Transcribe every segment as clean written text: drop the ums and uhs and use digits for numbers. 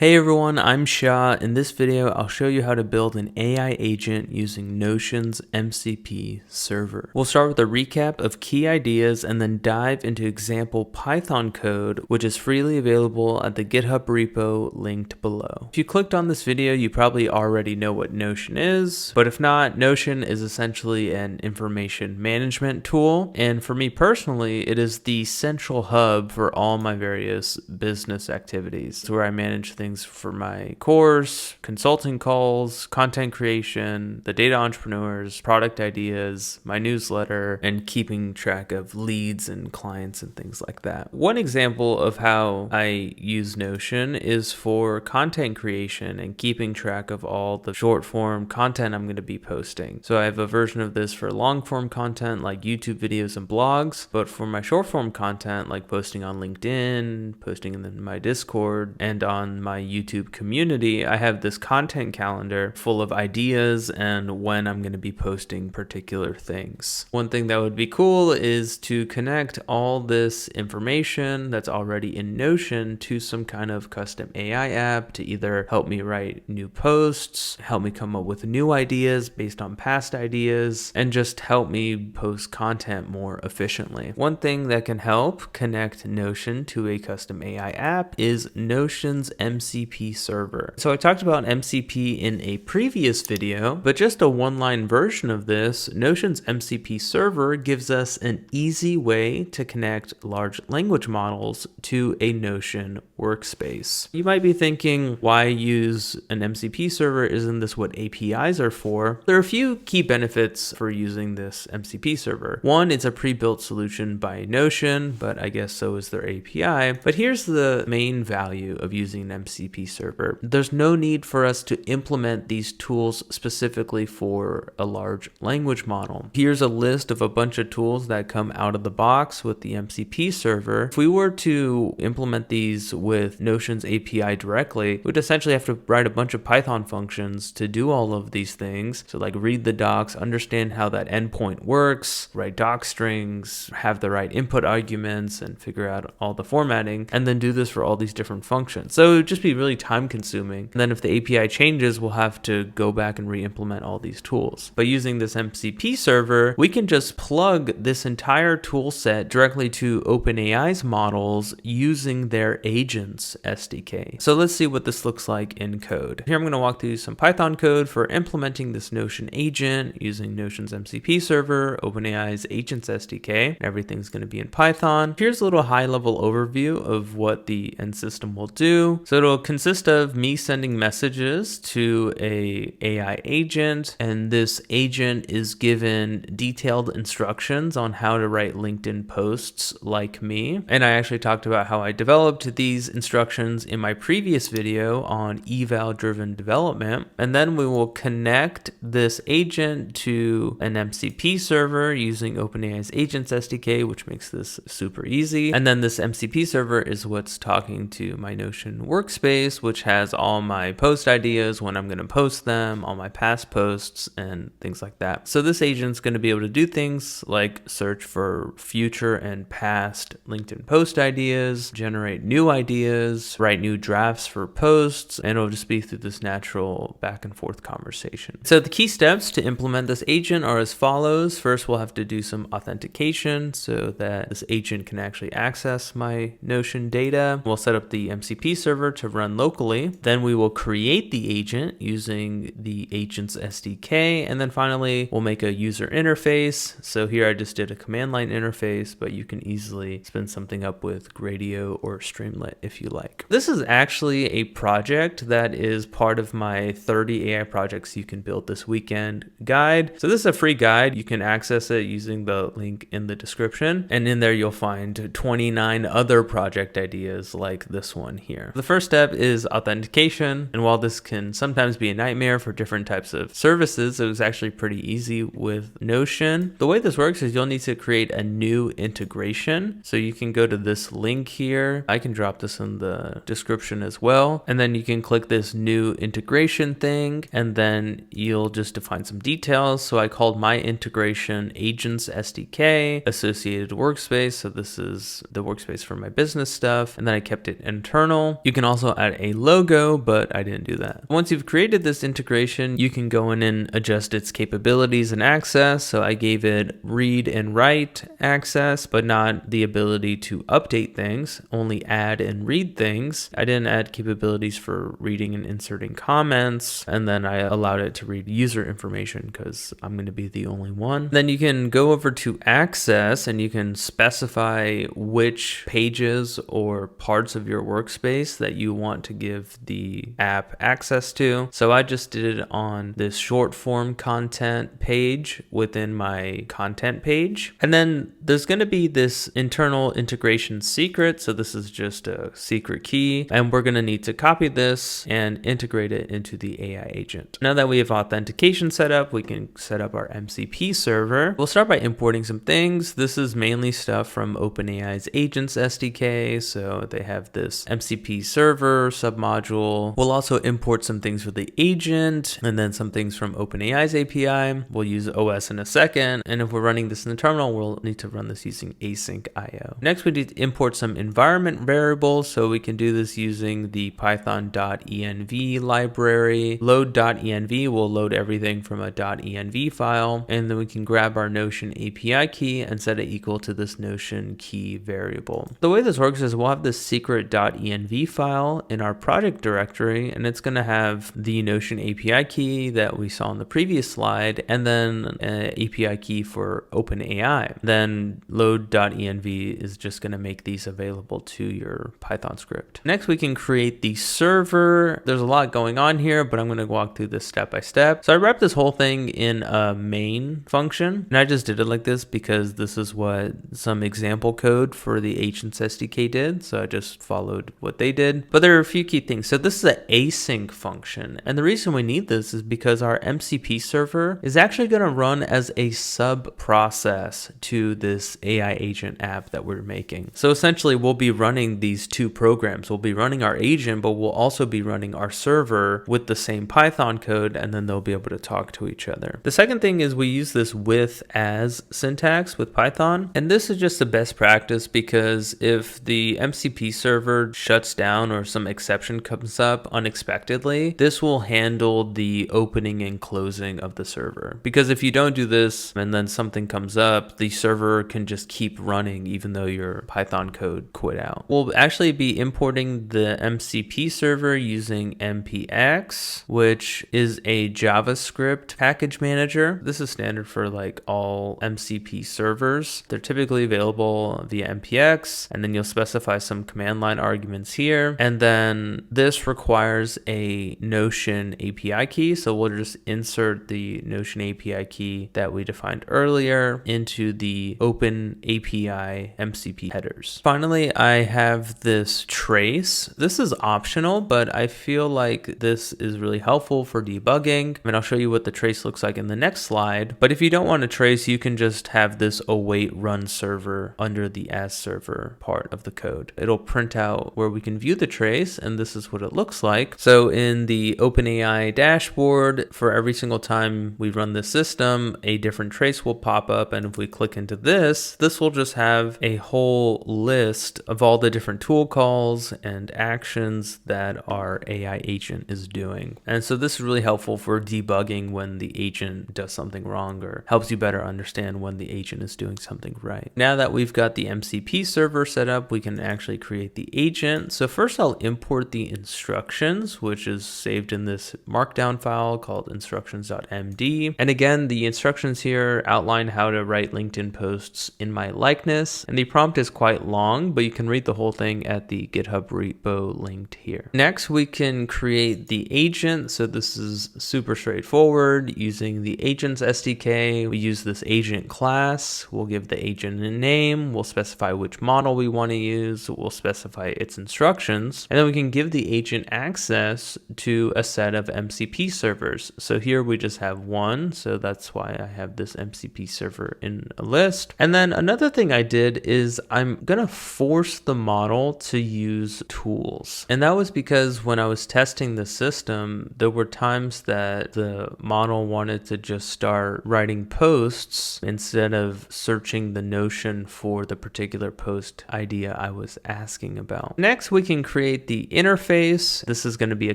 Hey everyone, I'm Shah. In this video, I'll show you how to build an AI agent using Notion's MCP server. We'll start with a recap of key ideas and then dive into example Python code, which is freely available at the GitHub repo linked below. If you clicked on this video, you probably already know what Notion is, but if not, Notion is essentially an information management tool. And for me personally, it is the central hub for all my various business activities. It's where I manage things for my course, consulting calls, content creation, the data entrepreneurs, product ideas, my newsletter, and keeping track of leads and clients and things like that. One example of how I use Notion is for content creation and keeping track of all the short form content I'm going to be posting. So I have a version of this for long form content like YouTube videos and blogs, but for my short form content like posting on LinkedIn, posting in my Discord, and on my YouTube community, I have this content calendar full of ideas and when I'm going to be posting particular things. One thing that would be cool is to connect all this information that's already in Notion to some kind of custom AI app to either help me write new posts, help me come up with new ideas based on past ideas, and just help me post content more efficiently. One thing that can help connect Notion to a custom AI app is Notion's MCP server. So I talked about MCP in a previous video, but just a one-line version of this, Notion's MCP server gives us an easy way to connect large language models to a Notion workspace. You might be thinking, why use an MCP server? Isn't this what APIs are for? There are a few key benefits for using this MCP server. One, it's a pre-built solution by Notion, but I guess so is their API. But here's the main value of using an MCP server. There's no need for us to implement these tools specifically for a large language model. Here's a list of a bunch of tools that come out of the box with the MCP server. If we were to implement these with Notion's API directly, we'd essentially have to write a bunch of Python functions to do all of these things. So like read the docs, understand how that endpoint works, write doc strings, have the right input arguments, and figure out all the formatting, and then do this for all these different functions. So it would just be really time consuming. And then if the API changes, we'll have to go back and re-implement all these tools. By using this MCP server, we can just plug this entire tool set directly to OpenAI's models using their agents SDK. So let's see what this looks like in code. Here I'm going to walk through some Python code for implementing this Notion agent using Notion's MCP server, OpenAI's agents SDK. Everything's going to be in Python. Here's a little high-level overview of what the end system will do. So it'll consist of me sending messages to a AI agent, and this agent is given detailed instructions on how to write LinkedIn posts like me. And I actually talked about how I developed these instructions in my previous video on eval-driven development. And then we will connect this agent to an MCP server using OpenAI's agents SDK, which makes this super easy. And then this MCP server is what's talking to my Notion workspace, which has all my post ideas, when I'm going to post them, all my past posts, and things like that. So this agent's going to be able to do things like search for future and past LinkedIn post ideas, generate new ideas, write new drafts for posts, and it'll just be through this natural back and forth conversation. So the key steps to implement this agent are as follows. First, we'll have to do some authentication so that this agent can actually access my Notion data. We'll set up the MCP server to run locally. Then we will create the agent using the agents SDK. And then finally, we'll make a user interface. So here I just did a command line interface, but you can easily spin something up with Gradio or Streamlit if you like. This is actually a project that is part of my 30 AI projects you can build this weekend guide. So this is a free guide. You can access it using the link in the description. And in there, you'll find 29 other project ideas like this one here. The first step is authentication. And while this can sometimes be a nightmare for different types of services, it was actually pretty easy with Notion. The way this works is you'll need to create a new integration. So you can go to this link here. I can drop this in the description as well. And then you can click this new integration thing, and then you'll just define some details. So I called my integration agents SDK associated workspace. So this is the workspace for my business stuff. And then I kept it internal. You can also also add a logo, but I didn't do that. Once you've created this integration, you can go in and adjust its capabilities and access. So I gave it read and write access, but not the ability to update things, only add and read things. I didn't add capabilities for reading and inserting comments, and then I allowed it to read user information because I'm going to be the only one. Then you can go over to access and you can specify which pages or parts of your workspace that you want to give the app access to. So I just did it on this short form content page within my content page. And then there's going to be this internal integration secret. So this is just a secret key, and we're going to need to copy this and integrate it into the AI agent. Now that we have authentication set up, we can set up our MCP server. We'll start by importing some things. This is mainly stuff from OpenAI's Agents SDK. So they have this MCP server submodule. We'll also import some things for the agent and then some things from OpenAI's API. We'll use OS in a second. And if we're running this in the terminal, we'll need to run this using async IO. Next, we need to import some environment variables. So we can do this using the python.env library. Load.env will load everything from a .env file. And then we can grab our Notion API key and set it equal to this Notion key variable. The way this works is we'll have this secret.env file in our project directory, and it's going to have the Notion API key that we saw in the previous slide, and then an API key for OpenAI. Then load.env is just going to make these available to your Python script. Next, we can create the server. There's a lot going on here, but I'm going to walk through this step by step. So I wrapped this whole thing in a main function, and I just did it like this because this is what some example code for the Agents SDK did. So I just followed what they did. But there are a few key things. So this is an async function. And the reason we need this is because our MCP server is actually going to run as a sub process to this AI agent app that we're making. So essentially we'll be running these two programs. We'll be running our agent, but we'll also be running our server with the same Python code, and then they'll be able to talk to each other. The second thing is we use this with as syntax with Python. And this is just a best practice because if the MCP server shuts down or some exception comes up unexpectedly, this will handle the opening and closing of the server. Because if you don't do this and then something comes up, the server can just keep running even though your Python code quit out. We'll actually be importing the MCP server using npx, which is a JavaScript package manager. This is standard for like all MCP servers. They're typically available via npx, and then you'll specify some command line arguments here. And then this requires a Notion API key. So we'll just insert the Notion API key that we defined earlier into the Open API MCP headers. Finally, I have this trace. This is optional, but I feel like this is really helpful for debugging. And I'll show you what the trace looks like in the next slide. But if you don't want to trace, you can just have this await run server under the as server part of the code. It'll print out where we can view the trace, and this is what it looks like. So in the OpenAI dashboard, for every single time we run the system, a different trace will pop up. And if we click into this will just have a whole list of all the different tool calls and actions that our AI agent is doing. And so this is really helpful for debugging when the agent does something wrong, or helps you better understand when the agent is doing something right. Now that we've got the MCP server set up, we can actually create the agent. So first I'll import the instructions, which is saved in this markdown file called instructions.md. And again, the instructions here outline how to write LinkedIn posts in my likeness. And the prompt is quite long, but you can read the whole thing at the GitHub repo linked here. Next, we can create the agent. So this is super straightforward. Using the Agents SDK, we use this agent class. We'll give the agent a name. We'll specify which model we want to use. We'll specify its instructions. And then we can give the agent access to a set of MCP servers. So here we just have one. So that's why I have this MCP server in a list. And then another thing I did is I'm going to force the model to use tools. And that was because when I was testing the system, there were times that the model wanted to just start writing posts instead of searching the Notion for the particular post idea I was asking about. Next, we can create create the interface. This is going to be a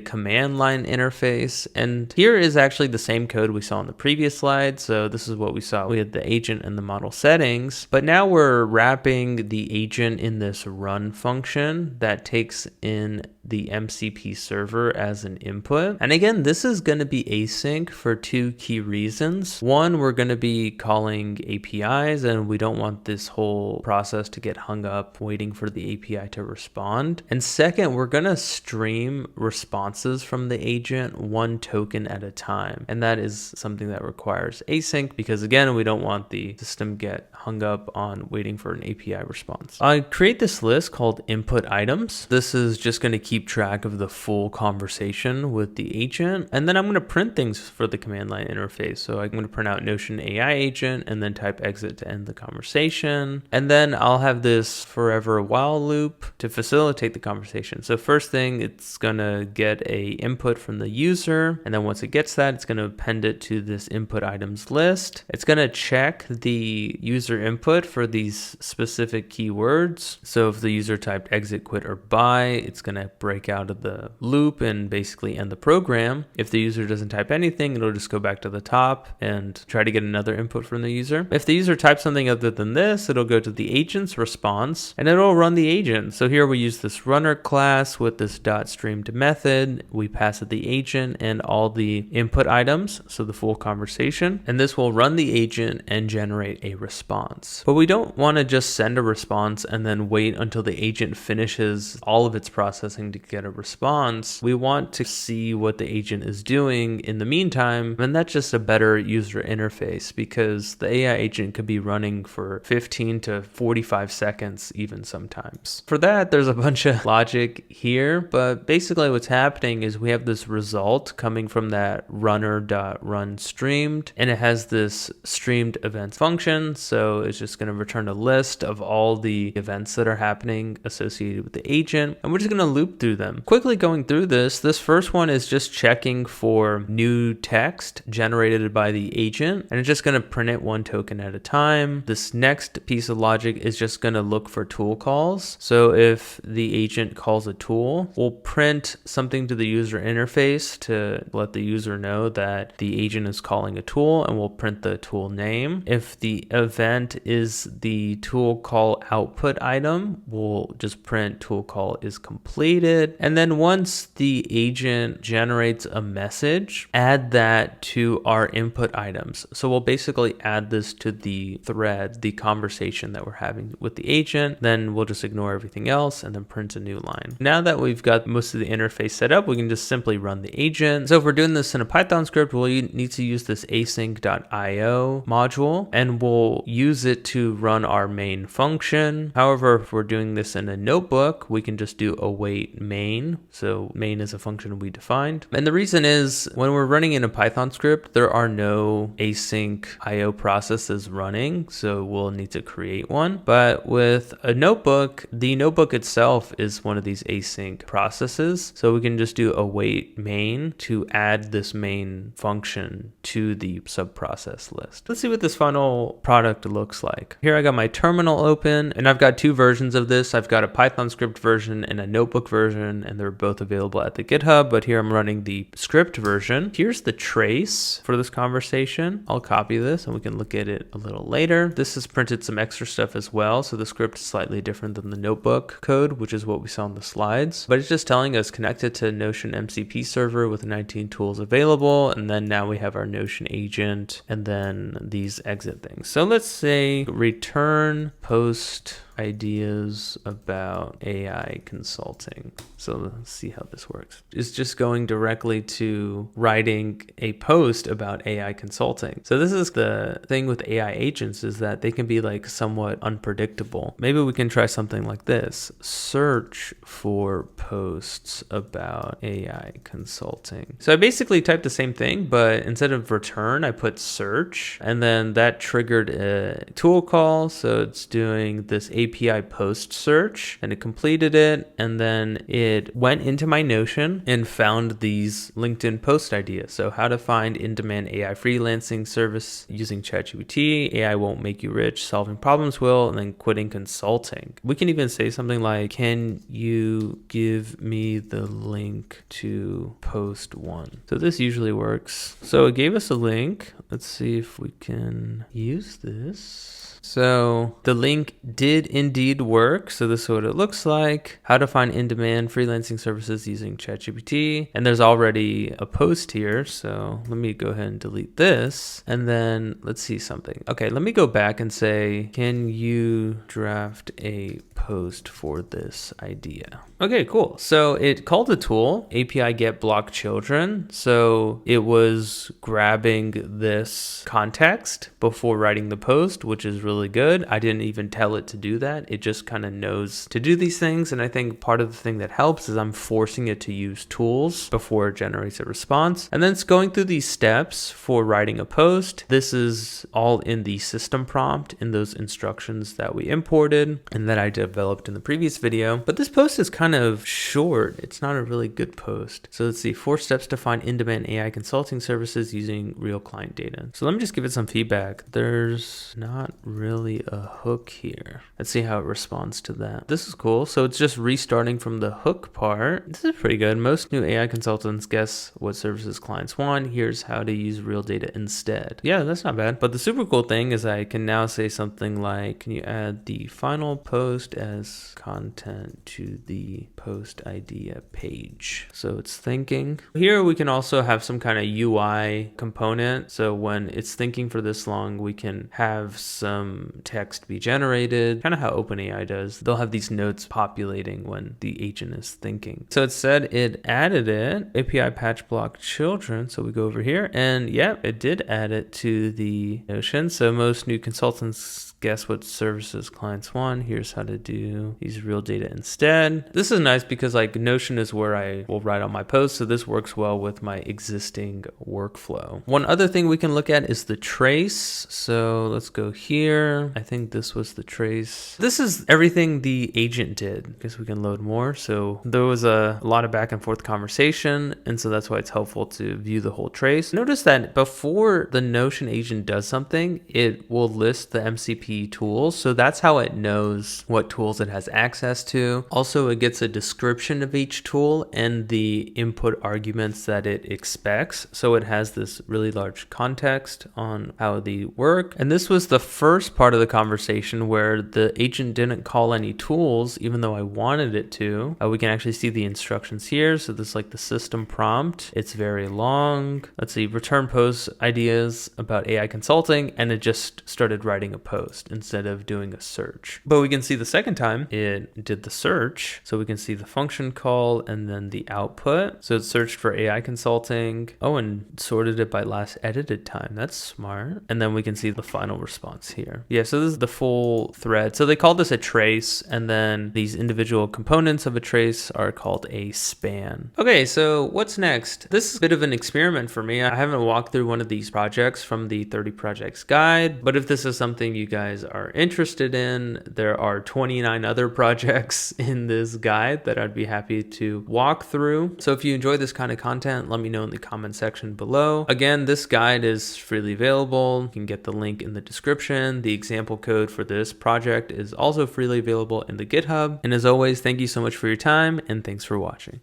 command line interface. And here is actually the same code we saw in the previous slide. So this is what we saw. We had the agent and the model settings, but now we're wrapping the agent in this run function that takes in the MCP server as an input. And again, this is going to be async for two key reasons. One, we're going to be calling APIs, and we don't want this whole process to get hung up waiting for the API to respond. And second, we're going to stream responses from the agent one token at a time. And that is something that requires async because, again, we don't want the system get hung up on waiting for an API response. I create this list called input items. This is just going to keep track of the full conversation with the agent. And then I'm going to print things for the command line interface. So I'm going to print out Notion AI agent and then type exit to end the conversation. And then I'll have this forever while loop to facilitate the conversation. So first thing, it's going to get a input from the user. And then once it gets that, it's going to append it to this input items list. It's going to check the user input for these specific keywords. So if the user typed exit, quit, or buy, it's going to break out of the loop and basically end the program. If the user doesn't type anything, it'll just go back to the top and try to get another input from the user. If the user types something other than this, it'll go to the agent's response and it'll run the agent. So here we use this runner class with this .streamed method. We pass it the agent and all the input items, so the full conversation, and this will run the agent and generate a response. But we don't want to just send a response and then wait until the agent finishes all of its processing to get a response. We want to see what the agent is doing in the meantime, and that's just a better user interface because the AI agent could be running for 15 to 45 seconds even sometimes. For that, there's a bunch of logic here, but basically what's happening is we have this result coming from that runner.run streamed, and it has this streamed events function. So it's just going to return a list of all the events that are happening associated with the agent, and we're just going to loop through them. Quickly going through this first one is just checking for new text generated by the agent, and it's just going to print it one token at a time. This next piece of logic is just going to look for tool calls. So if the agent calls a tool, we'll print something to the user interface to let the user know that the agent is calling a tool, and we'll print the tool name. If the event is the tool call output item, we'll just print tool call is completed. And then once the agent generates a message, add that to our input items. So we'll basically add this to the thread, the conversation that we're having with the agent. Then we'll just ignore everything else and then print a new line. Now that we've got most of the interface set up, we can just simply run the agent. So if we're doing this in a Python script, we'll need to use this async.io module, and we'll use it to run our main function. However, if we're doing this in a notebook, we can just do await main. So main is a function we defined. And the reason is when we're running in a Python script, there are no async IO processes running. So we'll need to create one. But with a notebook, the notebook itself is one of these async processes. So we can just do await main to add this main function to the subprocess list. Let's see what this final product looks like. Here I got my terminal open, and I've got two versions of this. I've got a Python script version and a notebook version, and they're both available at the GitHub, but here I'm running the script version. Here's the trace for this conversation. I'll copy this and we can look at it a little later. This has printed some extra stuff as well, so the script is slightly different than the notebook code, which is what we saw in the slides, but it's just telling us connected to Notion MCP server with 19 tools available, and then now we have our Notion agent and then these exit things. So let's say return post ideas about AI consulting. So let's see how this works. It's just going directly to writing a post about AI consulting. So this is the thing with AI agents, is that they can be like somewhat unpredictable. Maybe we can try something like this. Search for posts about AI consulting. So I basically typed the same thing, but instead of return, I put search, and then that triggered a tool call. So it's doing this API post search, and it completed it, and then it went into my Notion and found these LinkedIn post ideas. So how to find in-demand AI freelancing service using ChatGPT, AI won't make you rich, solving problems will, and then quitting consulting. We can even say something like, can you give me the link to post 1? So this usually works. So it gave us a link. Let's see if we can use this. So the link did indeed work. So this is what it looks like. How to find in-demand freelancing services using ChatGPT. And there's already a post here. So let me go ahead and delete this. And then let's see something. Okay, let me go back and say, can you draft a post for this idea? Okay, cool. So it called the tool API get block children. So it was grabbing this context before writing the post, which is really good. I didn't even tell it to do that. It just kind of knows to do these things. And I think part of the thing that helps is I'm forcing it to use tools before it generates a response. And then it's going through these steps for writing a post. This is all in the system prompt in those instructions that we imported and that I developed in the previous video. But this post is kind of short. It's not a really good post. So let's see, 4 steps to find in-demand AI consulting services using real client data. So let me just give it some feedback. There's not really a hook here. Let's see how it responds to that. This is cool. So it's just restarting from the hook part. This is pretty good. Most new AI consultants guess what services clients want. Here's how to use real data instead. Yeah, that's not bad. But the super cool thing is I can now say something like, can you add the final post as content to the post idea page? So it's thinking. Here we can also have some kind of UI component. So when it's thinking for this long, we can have some text be generated, kind of how OpenAI does. They'll have these notes populating when the agent is thinking. So it said it added it, API patch block children. So we go over here and yeah, it did add it to the Notion. So most new consultants guess what services clients want. Here's how to do use real data instead. This is nice because like Notion is where I will write all my posts. So this works well with my existing workflow. One other thing we can look at is the trace. So let's go here. I think this was the trace. This is everything the agent did. I guess we can load more. So there was a lot of back and forth conversation. And so that's why it's helpful to view the whole trace. Notice that before the Notion agent does something, it will list the MCP tools. So that's how it knows what tools it has access to. Also, it gets a description of each tool and the input arguments that it expects. So it has this really large context on how they work. And this was the first part of the conversation where the agent didn't call any tools, even though I wanted it to. We can actually see the instructions here. So this is like the system prompt. It's very long. Let's see, return post ideas about AI consulting. And it just started writing a post instead of doing a search. But we can see the second time it did the search. So we can see the function call and then the output. So it searched for AI consulting. Oh, and sorted it by last edited time. That's smart. And then we can see the final response here. Yeah, so this is the full thread. So they call this a trace, and then these individual components of a trace are called a span. Okay, so what's next? This is a bit of an experiment for me. I haven't walked through one of these projects from the 30 projects guide, but if this is something you guys are interested in, there are 29 other projects in this guide that I'd be happy to walk through. So if you enjoy this kind of content, let me know in the comment section below. Again, this guide is freely available. You can get the link in the description. The example code for this project is also freely available in the GitHub. And as always, thank you so much for your time and thanks for watching.